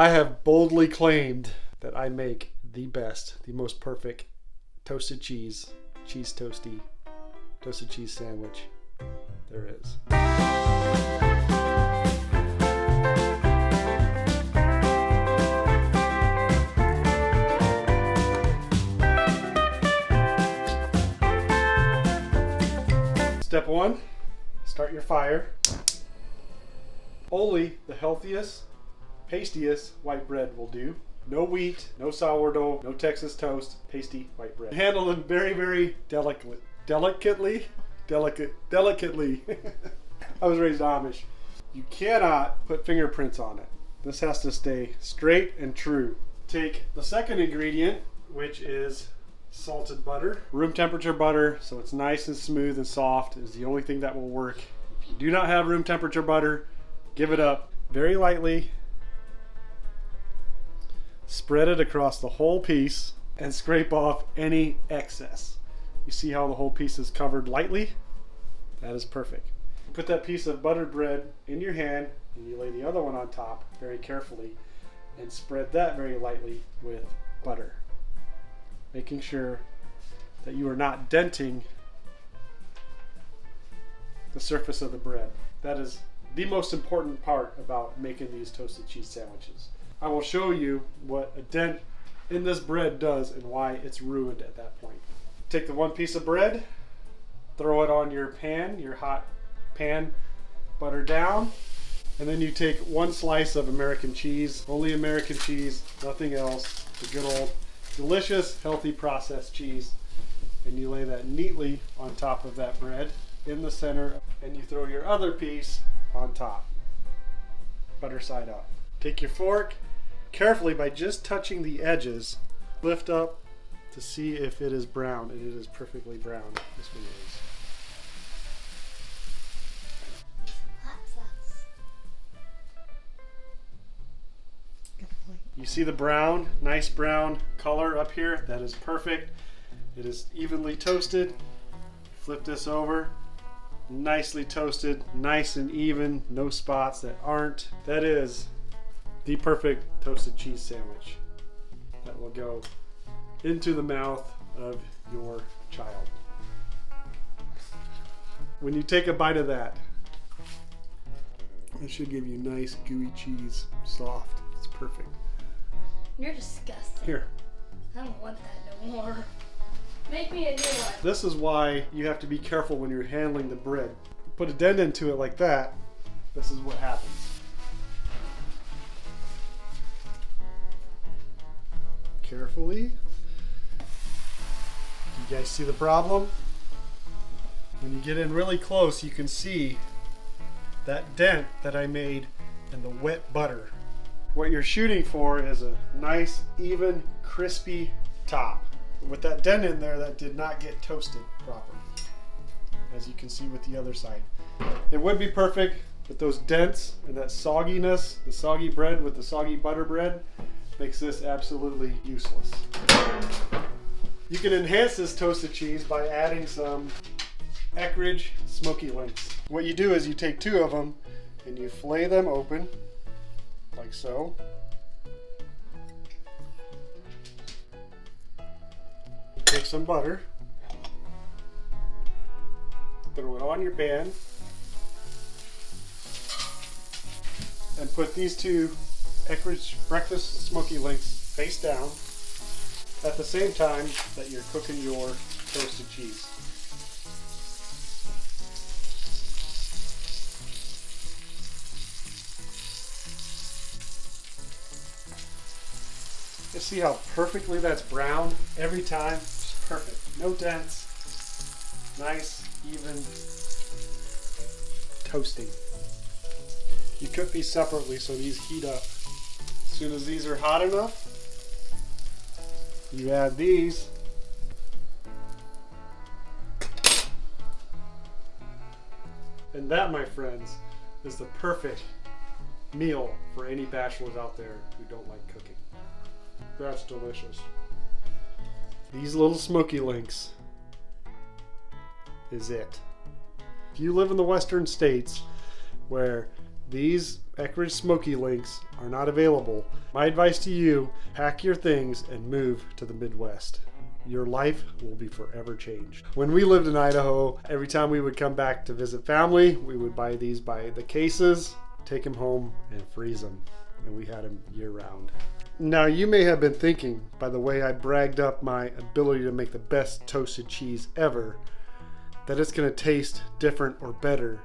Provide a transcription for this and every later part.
I have boldly claimed that I make the best, the most perfect toasted cheese toasty, toasted cheese sandwich there is. Step 1, start your fire. Only the healthiest, pastiest white bread will do. No wheat, no sourdough, no Texas toast, pasty white bread. Handle them very, very delicately. I was raised Amish. You cannot put fingerprints on it. This has to stay straight and true. Take the second ingredient, which is salted butter. Room temperature butter, so it's nice and smooth and soft, is the only thing that will work. If you do not have room temperature butter, give it up very lightly. Spread it across the whole piece and scrape off any excess. You see how the whole piece is covered lightly? That is perfect. Put that piece of buttered bread in your hand and you lay the other one on top very carefully and spread that very lightly with butter, making sure that you are not denting the surface of the bread. That is the most important part about making these toasted cheese sandwiches. I will show you what a dent in this bread does and why it's ruined at that point. Take the one piece of bread, throw it on your pan, your hot pan, butter down, and then you take one slice of American cheese, only American cheese, nothing else, the good old delicious, healthy processed cheese, and you lay that neatly on top of that bread in the center, and you throw your other piece on top, butter side up. Take your fork, carefully by just touching the edges, lift up to see if it is brown, and it is perfectly brown. This one is. You see the brown, nice brown color up here? That is perfect. It is evenly toasted. Flip this over. Nicely toasted, nice and even, no spots that aren't. That is the perfect toasted cheese sandwich that will go into the mouth of your child. When you take a bite of that, it should give you nice gooey cheese, soft. It's perfect. You're disgusting. Here. I don't want that no more. Make me a new one. This is why you have to be careful when you're handling the bread. Put a dent into it like that, this is what happens. Carefully. You guys see the problem? When you get in really close, you can see that dent that I made in the wet butter. What you're shooting for is a nice, even, crispy top. With that dent in there, that did not get toasted properly, as you can see with the other side. It would be perfect, but those dents and that sogginess, the soggy bread with the soggy butter bread, makes this absolutely useless. You can enhance this toasted cheese by adding some Eckrich smoky links. What you do is you take two of them and you fillet them open, like so. Take some butter, throw it on your pan, and put these two Eckrich breakfast smoky links face down at the same time that you're cooking your toasted cheese. You see how perfectly that's brown every time? It's perfect. No dents. Nice, even toasting. You cook these separately so these heat up. As soon as these are hot enough, you add these. And that, my friends, is the perfect meal for any bachelors out there who don't like cooking. That's delicious. These little smoky links is it. If you live in the western states where these Eckrich Smoky links are not available, my advice to you, pack your things and move to the Midwest. Your life will be forever changed. When we lived in Idaho, every time we would come back to visit family, we would buy these by the cases, take them home and freeze them. And we had them year round. Now you may have been thinking, by the way I bragged up my ability to make the best toasted cheese ever, that it's going to taste different or better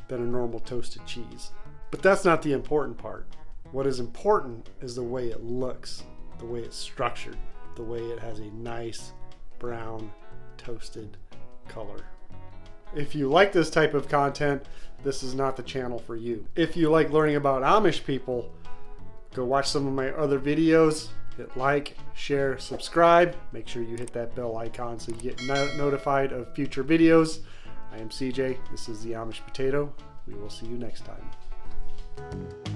than a normal toasted cheese. But that's not the important part. What is important is the way it looks, the way it's structured, the way it has a nice brown toasted color. If you like this type of content, this is not the channel for you. If you like learning about Amish people, go watch some of my other videos. Hit like, share, subscribe. Make sure you hit that bell icon so you get notified of future videos. I am CJ. This is the Amish Potato. We will see you next time.